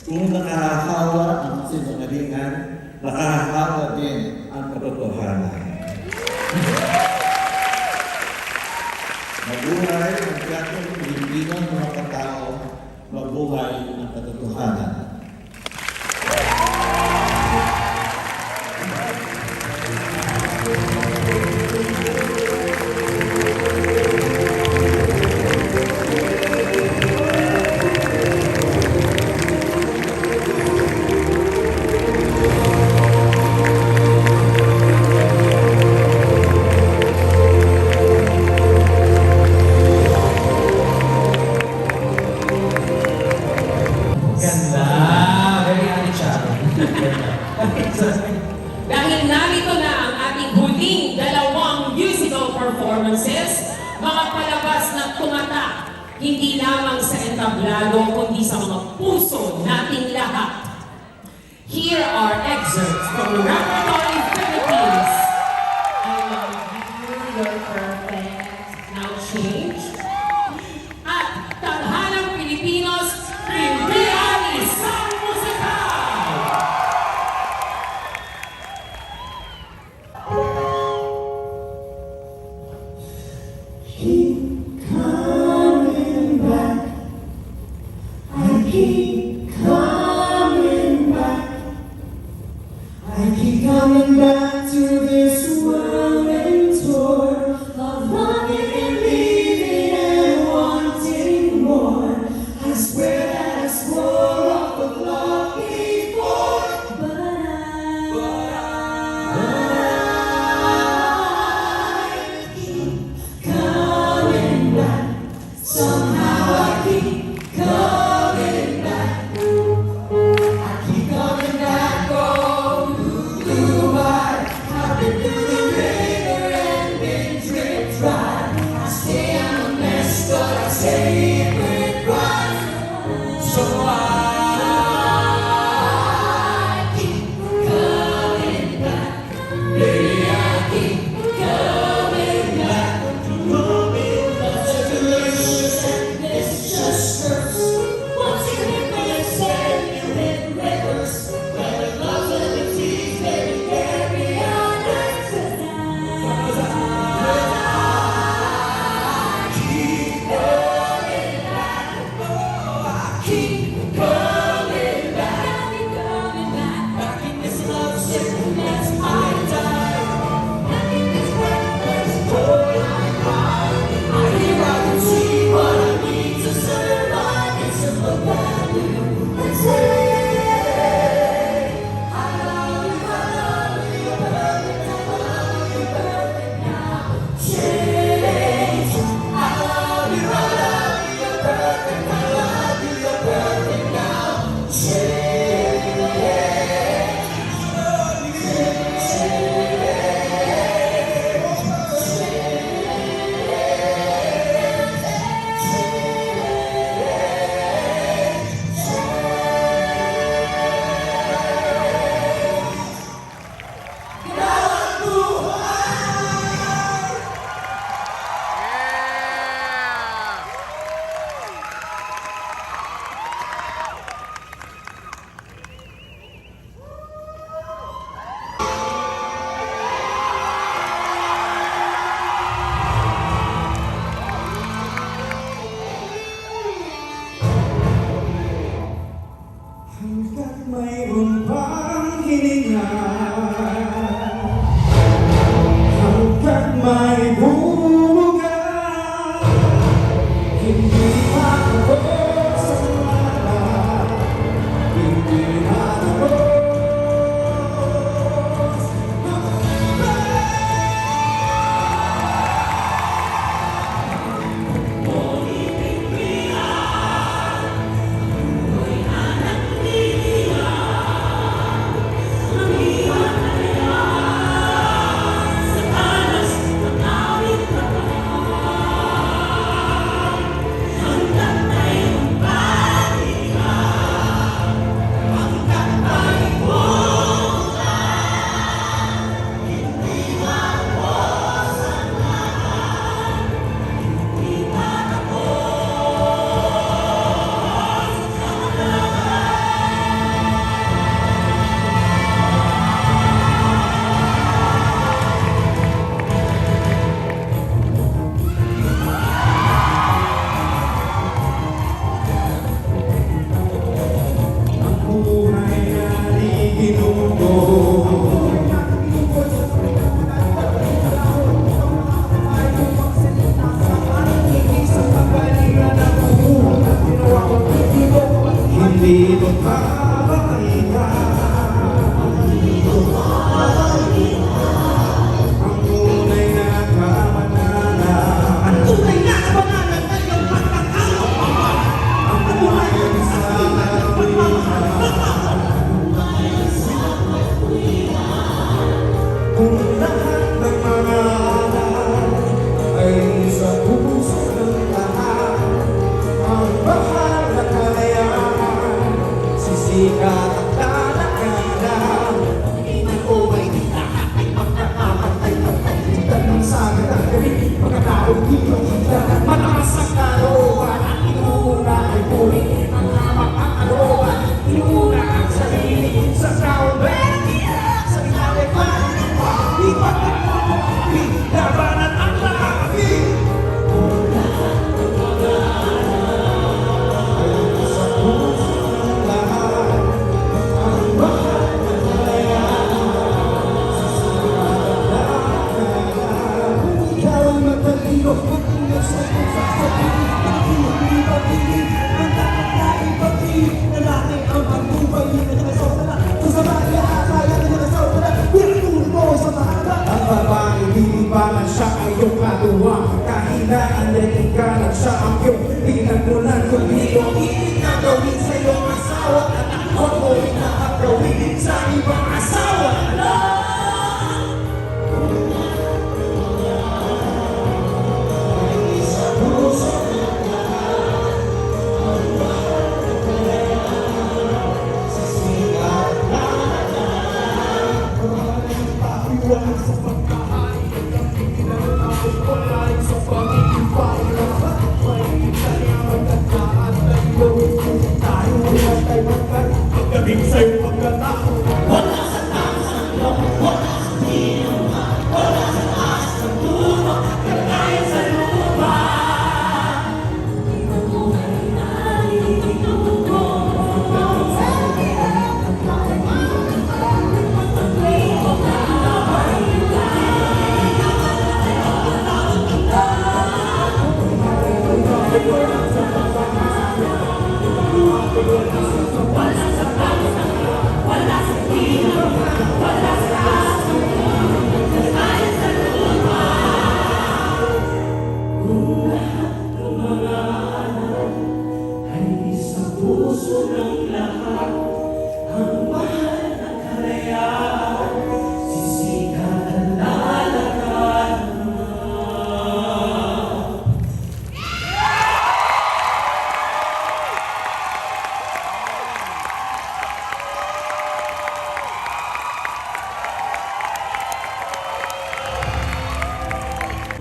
Kung nakahahawa ang sinungalingan, nakahahawa din ang katotohanan. Mabuhay ang teatrong Pilipino ng mga katao, mabuhay ang katotohanan. Ganda! Very anti-charm. Dahil narito na ang ating huling dalawang musical performances, mga palabas na tumatak hindi lamang sa entablado kundi sa mga puso nating lahat. Here are excerpts from Repertory Philippines. I love you, you're perfect. Now change. At Tadhanang Pilipinos, hindi alis sa musika! Keep coming back. I keep coming back. I keep coming back to this world and tour of longing and leaving and wanting more. I swear that I swore off of love before, but I keep coming back. Somehow I keep coming back. I keep coming back. Oh, blue heart, I've been through the river and been drip dry. I say I'm a mess, but I say it with pride. So I keep coming back. Baby, I keep coming back. But it's delicious and this just hurts. Once you hit me and say you hit rivers, where the loves and the tears, baby, carry on nights and nights. I keep coming back. Oh, I keep coming back. I keep coming back. Back in this love sickness, I die. Back in this reckless boy, I cry. I hear, I can see what I need to survive. It's to look at you and say, I love you, you're perfect, I love you, you're perfect now. Change. I love you, you're perfect, I love you, you're perfect now. Change. Hanggat mayroon pang hininga, hanggat may bumuga, hindi makapos sa lahat, hindi makapos. Ngunit biglaan, ako'y hanap nila. dito mapapakita. Ang tunay na kamanalan. Ang tunay na kamanalan ay ang pagkakataon. Ang buhay sa kung lahat ng mga alay ay sa puso ng lahat, ang bahal na kalayaan, sisikat at lalakaran. Hindi ko ay lahat ay magkakapatay at pagkitan ng sabi ng gawin. Pagkatao di makita, malakas ang kalooban, ang inuuna ay puri. Ang hamak ang kalooban, inuuna ang sarili sa taong sa ilalim pa. Labanan ang lahat. Sa puso ng lahat, ang mahal na kalayaan. Ikaw ang matalino, mag-ingat sa pagsasabi. Hindi pag-ibig, ang dapat na ipag-ibig. Lalaki ang pag-ubay, hindi na kasawala. Kung sa bagay kaya na kasawala, pinatulog mo sa mahaba. Ang babae, lilibangan siya ay iyong katuwa. Kahinaan, netiganan siya ang iyong pinagmulan. Kung iyong ibig na gawin sa iyong asawa, at ako mo'y nakagawin sa ibang asawa. Sa puso ng lahat, ang mahal na kalayaan, sisikat na lahat. Maraming pakiwala sa pagkahain, ang pinanakot ko ay sa pagiging pahirapan. Mahigit sa yaman at lahat ng gawin ko, tayo ay magkaroon. Ang gabing sa'yo pagkatao, wala sa taas ng loob, wala sa tinuma, wala sa taas ng tuno, kagaya sa lupa.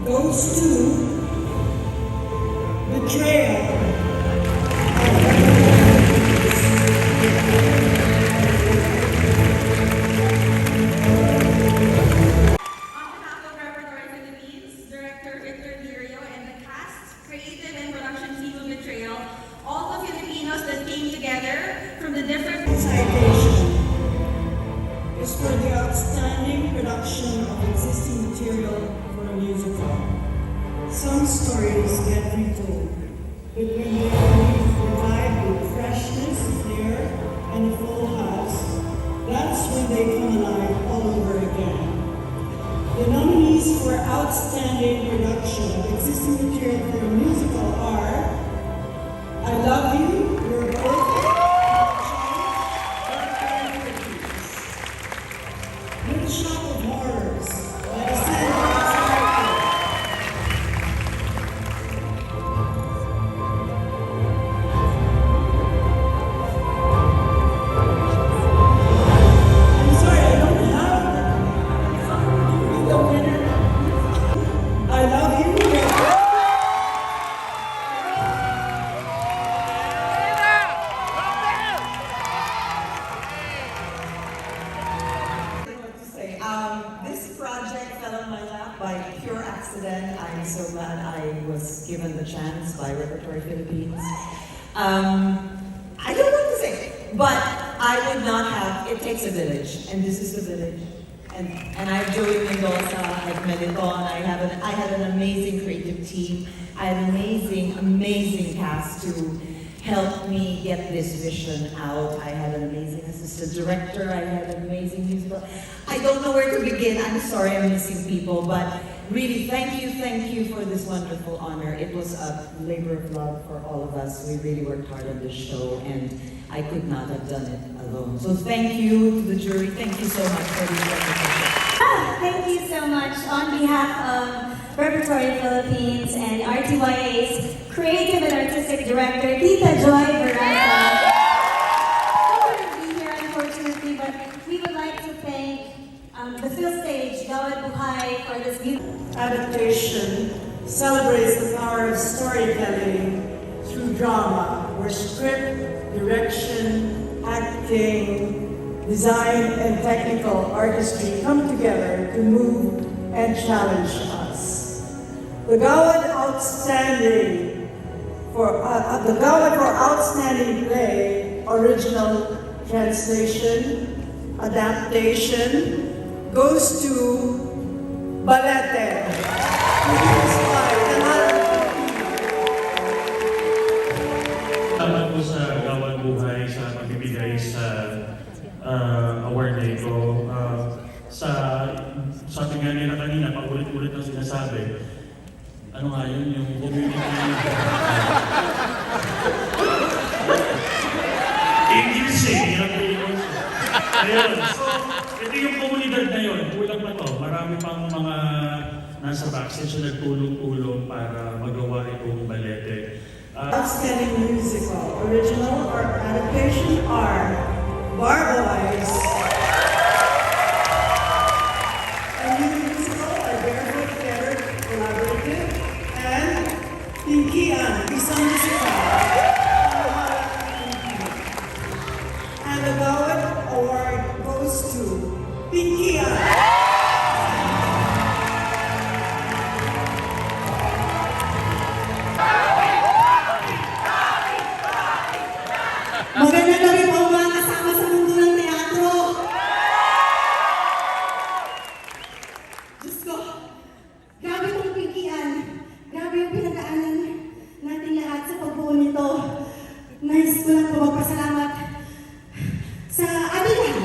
Goes to betrayal. On behalf of Repertoire Philippines, Director Victor Lirio, and the cast, creative and production team of Betrayal, all the Filipinos that came together from the different Citation is for the outstanding production of existing material for a musical. Some stories get retold, but when they are revived with freshness, flair, and a full house, that's when they come alive all over again. The nominees for outstanding production of existing material for a musical are I Love You, You're Perfect, Little Shop of Horrors, by the Sandbox Director. I'm sorry, I don't have the winner. I Love You, You're Perfect. What to say? This project fell on my lap by pure accident. I'm so glad I was given the chance by Repertoire Philippines. I don't know what to say, but I would not have. It takes a village, and this is the village. And I have Joey Mendoza, I have Meliton, I had an amazing creative team. I had an amazing cast to helped me get this vision out. I had an amazing assistant director, I had an amazing musical. I don't know where to begin. I'm sorry I'm missing people, but really thank you for this wonderful honor. It was a labor of love for all of us. We really worked hard on this show, and I could not have done it alone. So thank you to the jury. Thank you so much for this recognition. Thank you so much on behalf of Repertory Philippines and RTYA's Creative and Artistic Director, Tita Joy Barraza. She couldn't be here, unfortunately, but we would like to thank the PhilStage, Gawad Buhay, for this beautiful Adaptation celebrates the power of storytelling through drama, where script, direction, acting, design, and technical artistry come together to move and challenge us. The Gawad for Outstanding Play, Original Translation, Adaptation, goes to Balete. Salamat po sa Gawad Buhay sa pagbibigay sa award na ito. Sabi nga nila kanina, paulit-ulit ang sinasabi. Ano nga yun? Yung community. English eh, hirap English. Ayun, so ito yung komunidad na yun. Kulang pa to. Marami pang mga nasa backstage na nagtulong-tulong para magawa itong balete. Outstanding musical, original or adaptation are Barboys. A new musical, A Barefoot Theater Collaborative, and Pinkian, isang musical. And the Gawad Award goes to Pinkian. Magandang gabi po mga kasama sa mundo ng teatro. Diyos ko, grabe itong Pinkian. Grabe yung pinagdaanan natin lahat sa pagbuo nito. Nice ko lang po magpasalamat sa ating lahat.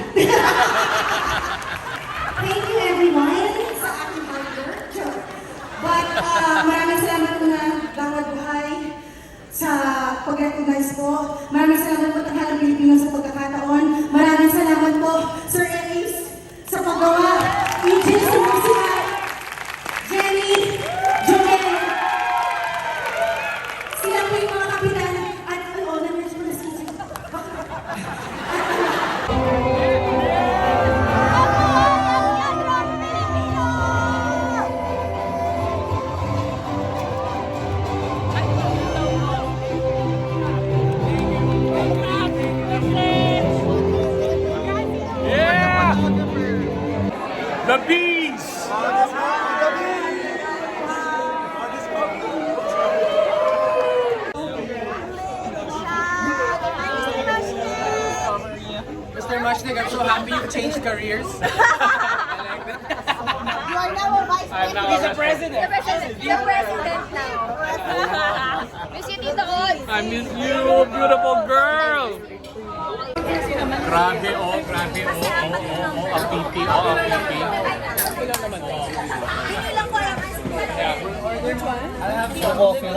Thank you everyone sa ating hard work. But maraming salamat po na Gawad Buhay sa pag-recognize po. Maraming salamat po Tanghalang Pilipino sa pagkakataon. Maraming salamat po Sir Ace sa paggawa. EJ sa musika. Jenny, Joel. Sila po yung mga kapitan. At na-mention ko na si The Bees! Mr. Mashnik, I'm so happy you've changed careers. I like that. You are now a vice president. He's a president. The president now. Miss you, Tito Oz. I miss you, beautiful girl! Grabe, oh, grabe, oh, ang pipi, oh, ang pipi. Dito lang ko lang. Which one? I'll have some coffee.